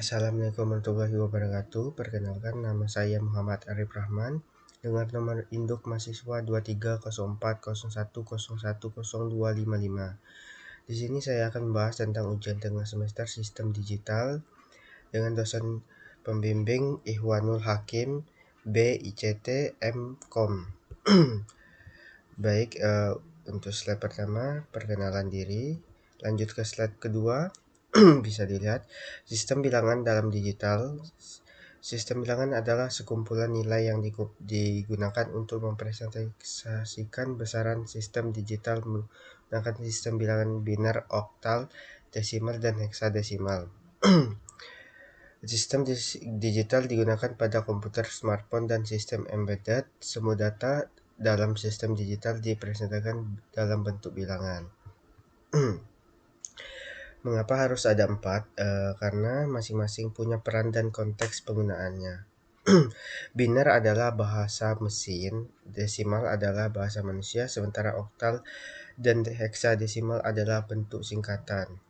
Assalamualaikum warahmatullahi wabarakatuh. Perkenalkan, nama saya Muhammad Arif Rahman dengan nomor induk mahasiswa 230401010255. Di sini saya akan membahas tentang ujian tengah semester sistem digital dengan dosen pembimbing Ikhwanul Hakim BICT MKOM. Baik, untuk slide pertama perkenalan diri. Lanjut ke slide kedua. Bisa dilihat sistem bilangan dalam digital. Sistem bilangan adalah sekumpulan nilai yang digunakan untuk mempresentasikan besaran sistem digital menggunakan sistem bilangan biner, oktal, desimal, dan heksadesimal. Sistem digital digunakan pada komputer, smartphone, dan sistem embedded. Semua data dalam sistem digital dipresentasikan dalam bentuk bilangan. Mengapa harus ada 4? Karena masing-masing punya peran dan konteks penggunaannya. Biner adalah bahasa mesin, desimal adalah bahasa manusia, sementara oktal dan heksadesimal adalah bentuk singkatan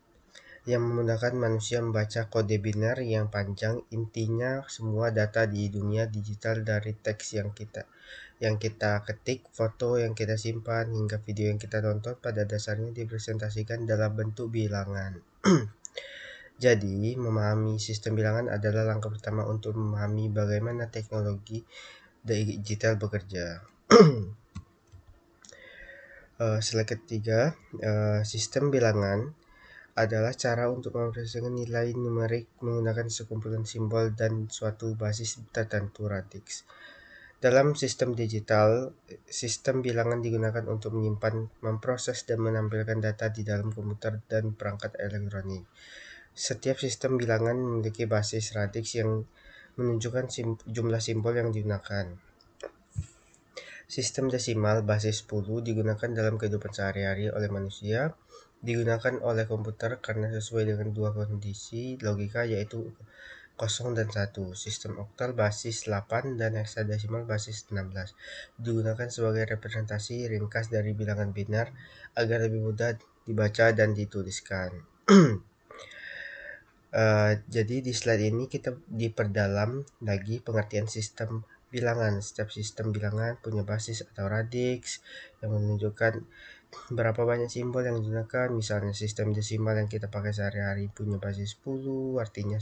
yang memudahkan manusia membaca kode biner yang panjang. Intinya semua data di dunia digital, dari teks yang kita ketik, foto yang kita simpan, hingga video yang kita tonton, pada dasarnya dipresentasikan dalam bentuk bilangan. Jadi, memahami sistem bilangan adalah langkah pertama untuk memahami bagaimana teknologi digital bekerja. Slide ketiga, sistem bilangan adalah cara untuk mempresentasikan nilai numerik menggunakan sekumpulan simbol dan suatu basis tertentu radix. Dalam sistem digital, sistem bilangan digunakan untuk menyimpan, memproses, dan menampilkan data di dalam komputer dan perangkat elektronik. Setiap sistem bilangan memiliki basis radix yang menunjukkan jumlah simbol yang digunakan. Sistem desimal basis 10 digunakan dalam kehidupan sehari-hari oleh manusia, digunakan oleh komputer karena sesuai dengan dua kondisi logika, yaitu 0 dan 1. Sistem oktal basis 8 dan heksadesimal basis 16 digunakan sebagai representasi ringkas dari bilangan biner agar lebih mudah dibaca dan dituliskan. Jadi di slide ini kita diperdalam lagi pengertian sistem bilangan. Setiap sistem bilangan punya basis atau radix yang menunjukkan berapa banyak simbol yang digunakan. Misalnya sistem desimal yang kita pakai sehari-hari punya basis 10, artinya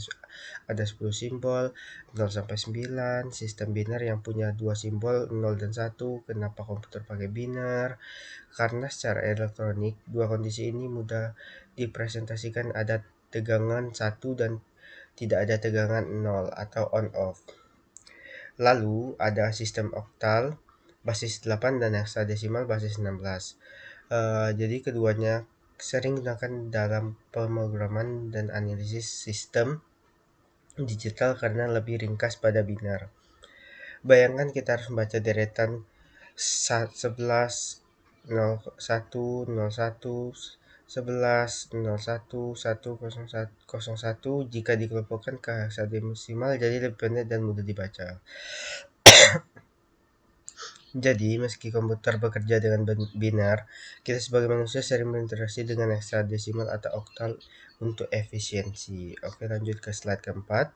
ada 10 simbol, 0 sampai 9. Sistem biner yang punya 2 simbol, 0 dan 1. Kenapa komputer pakai biner? Karena secara elektronik dua kondisi ini mudah dipresentasikan, ada tegangan 1 dan tidak ada tegangan 0 atau on off. Lalu ada sistem oktal basis 8 dan heksadesimal basis 16. Jadi keduanya sering digunakan dalam pemrograman dan analisis sistem digital karena lebih ringkas pada biner. Bayangkan kita harus membaca deretan 11, 01, 01, 11, 01, 101, jika dikelompokkan ke heksadesimal jadi lebih pendek dan mudah dibaca. Jadi, meski komputer bekerja dengan biner, kita sebagai manusia sering berinteraksi dengan heksadesimal atau oktal untuk efisiensi. Oke, lanjut ke slide keempat.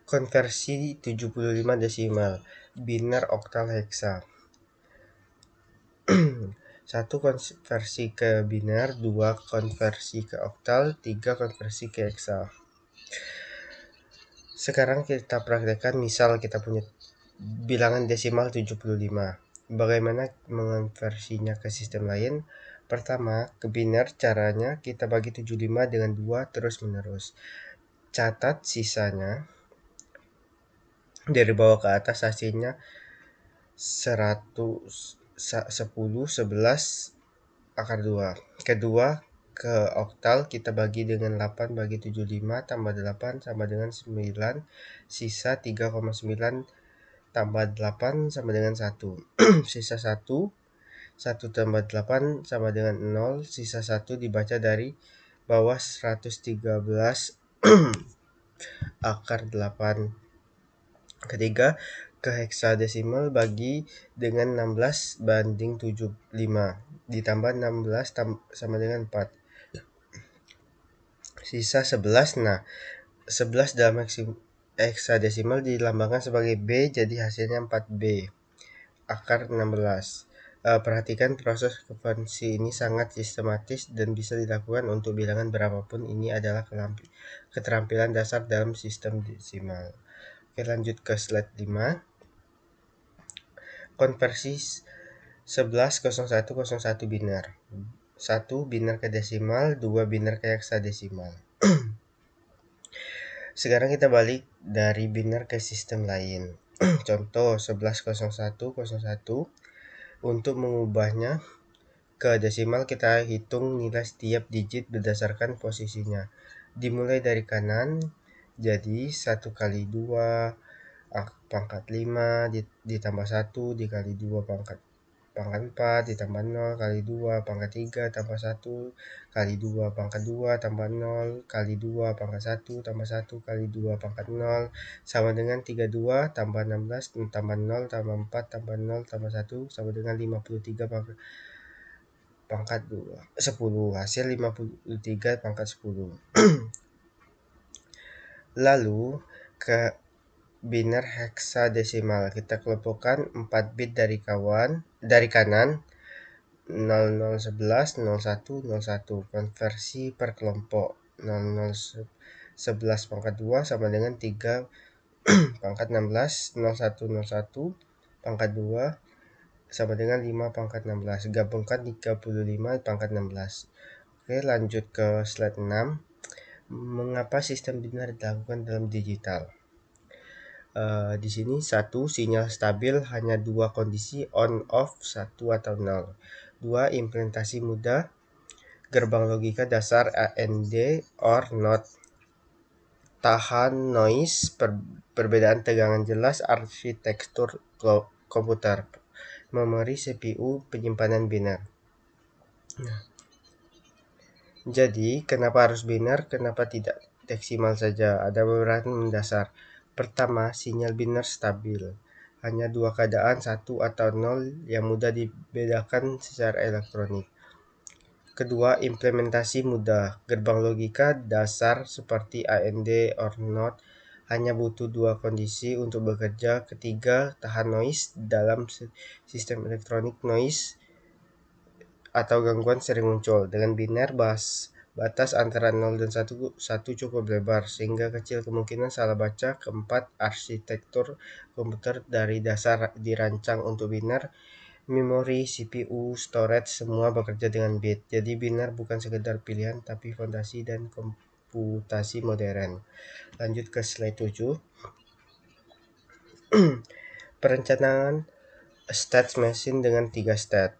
Konversi 75 desimal, biner, oktal, heksa. 1 konversi ke biner, 2 konversi ke oktal, 3 konversi ke heksa. Sekarang kita praktekkan, misal kita punya bilangan desimal 75. Bagaimana mengonversinya ke sistem lain? Pertama, ke biner caranya kita bagi 75 dengan 2 terus menerus. Catat sisanya dari bawah ke atas, hasilnya 100, 10, 11 akar 2. Kedua, ke oktal kita bagi dengan 8 bagi 75 tambah 8 sama dengan 9, sisa 3,9 tambah 8 sama dengan 1. Sisa 1 tambah 8 sama dengan 0, sisa 1 dibaca dari bawah 113 akar 8. Ketiga, ke heksadesimal bagi dengan 16 banding 75 ditambah 16 sama dengan 4. sisa 11. Nah, 11 dalam heksadesimal dilambangkan sebagai B, jadi hasilnya 4B akar 16. Perhatikan proses konversi ini sangat sistematis dan bisa dilakukan untuk bilangan berapapun. Ini adalah keterampilan dasar dalam sistem desimal. Oke, lanjut ke slide 5. Konversi 110101 biner. 1 biner ke desimal, 2 biner ke heksadesimal. Sekarang kita balik dari biner ke sistem lain. Contoh 110101. Untuk mengubahnya ke desimal, kita hitung nilai setiap digit berdasarkan posisinya. Dimulai dari kanan, jadi 1 kali 2 pangkat 5 ditambah 1 dikali 2 pangkat 4 ditambah 0 kali 2 pangkat 3 tambah 1 kali 2 pangkat 2 tambah 0 kali 2 pangkat 1 tambah 1 kali 2 pangkat 0 sama dengan 32 tambah 16 tambah 0 tambah 4 tambah 0 tambah 1 sama dengan 53 pangkat 2 10. Hasil 53 pangkat 10. Lalu ke biner heksadesimal, kita kelompokkan 4 bit dari kanan 0011 01 01. Konversi per kelompok 0011 pangkat 2 sama dengan 3 pangkat 16. 0101 pangkat 2 sama dengan 5 pangkat 16. Gabungkan 35 pangkat 16. Oke, lanjut ke slide 6. Mengapa sistem biner dilakukan dalam digital? Di sini 1. Sinyal stabil, hanya 2 kondisi on off 1 atau 0. 2. Implementasi mudah, gerbang logika dasar AND or NOT. Tahan noise, perbedaan tegangan jelas, arsitektur komputer, memori CPU, penyimpanan biner. Jadi, kenapa harus biner? Kenapa tidak deksimal saja? Ada beberapa mendasar. Pertama, sinyal biner stabil. Hanya 2 keadaan, 1 atau 0, yang mudah dibedakan secara elektronik. Kedua, implementasi mudah. Gerbang logika dasar seperti AND or NOT hanya butuh 2 kondisi untuk bekerja. Ketiga, tahan noise. Dalam sistem elektronik, noise atau gangguan sering muncul. Dengan biner, batas antara 0 dan 1 cukup lebar, sehingga kecil kemungkinan salah baca. Keempat, arsitektur komputer dari dasar dirancang untuk biner. Memori, CPU, storage, semua bekerja dengan bit. Jadi biner bukan sekedar pilihan, tapi fondasi dan komputasi modern. Lanjut ke slide 7. Perencanaan state machine dengan 3 state.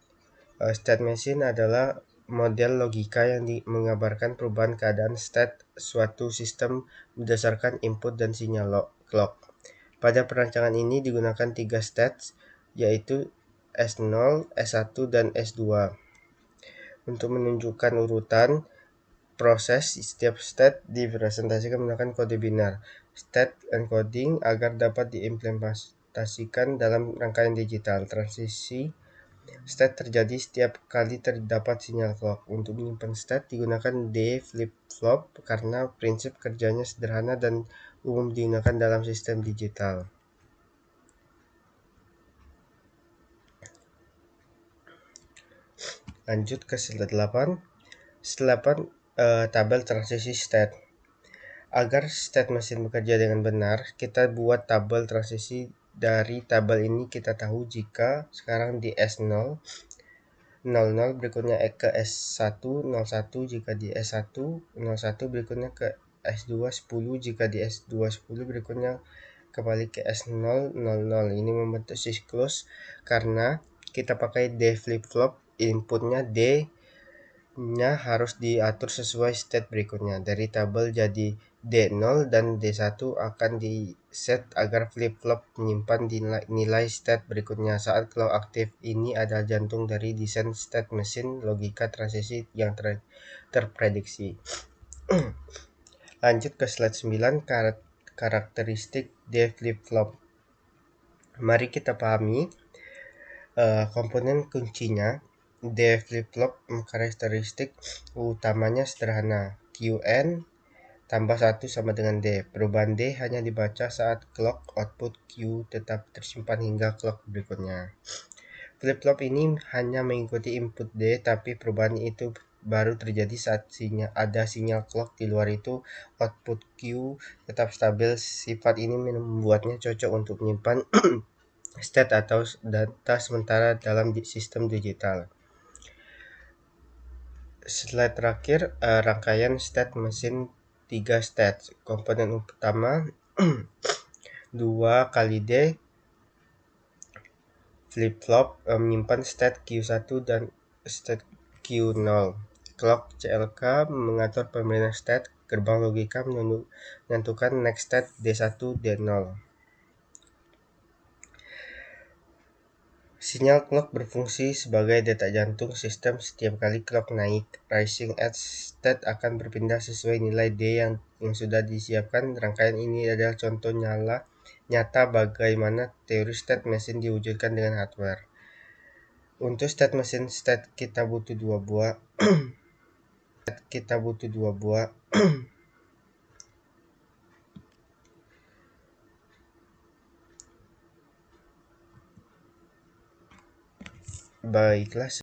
State machine adalah model logika yang mengabarkan perubahan keadaan state suatu sistem berdasarkan input dan sinyal clock. Pada perancangan ini digunakan 3 state, yaitu S0, S1, dan S2. Untuk menunjukkan urutan proses, setiap state direpresentasikan menggunakan kode biner, state encoding, agar dapat diimplementasikan dalam rangkaian digital. Transisi state terjadi setiap kali terdapat sinyal clock. Untuk menyimpan state digunakan D flip-flop karena prinsip kerjanya sederhana dan umum digunakan dalam sistem digital. Lanjut ke slide 8. Slide 8, tabel transisi state. Agar state mesin bekerja dengan benar, kita buat tabel transisi. Dari tabel ini kita tahu jika sekarang di S0 00, berikutnya ke S1 01, jika di S1 01, berikutnya ke S2 10, jika di S2 10, berikutnya kembali ke S0 00. Ini membentuk siklus karena kita pakai D flip-flop. Inputnya D nya harus diatur sesuai state berikutnya. Dari tabel jadi D0 dan D1 akan di set agar flip-flop menyimpan nilai state berikutnya saat clock aktif. Ini adalah jantung dari desain state machine, logika transisi yang terprediksi. Lanjut ke slide 9, karakteristik D flip-flop. Mari kita pahami komponen kuncinya. D flip-flop karakteristik utamanya sederhana. QN tambah 1 sama dengan D. Perubahan D hanya dibaca saat clock output Q tetap tersimpan hingga clock berikutnya. Flip-flop ini hanya mengikuti input D, tapi perubahan itu baru terjadi saat ada sinyal clock di luar itu. Output Q tetap stabil. Sifat ini membuatnya cocok untuk menyimpan state atau data sementara dalam sistem digital. Slide terakhir, rangkaian state mesin 3 state. Komponen utama 2 kali D flip-flop menyimpan state Q1 dan state Q0. Clock CLK mengatur pemberian state. Gerbang logika menentukan next state D1, D0. Sinyal clock berfungsi sebagai detak jantung sistem. Setiap kali clock naik, rising edge state akan berpindah sesuai nilai D yang sudah disiapkan. Rangkaian ini adalah contoh nyata bagaimana teori state mesin diwujudkan dengan hardware. Untuk state mesin state kita butuh dua buah. Baiklah.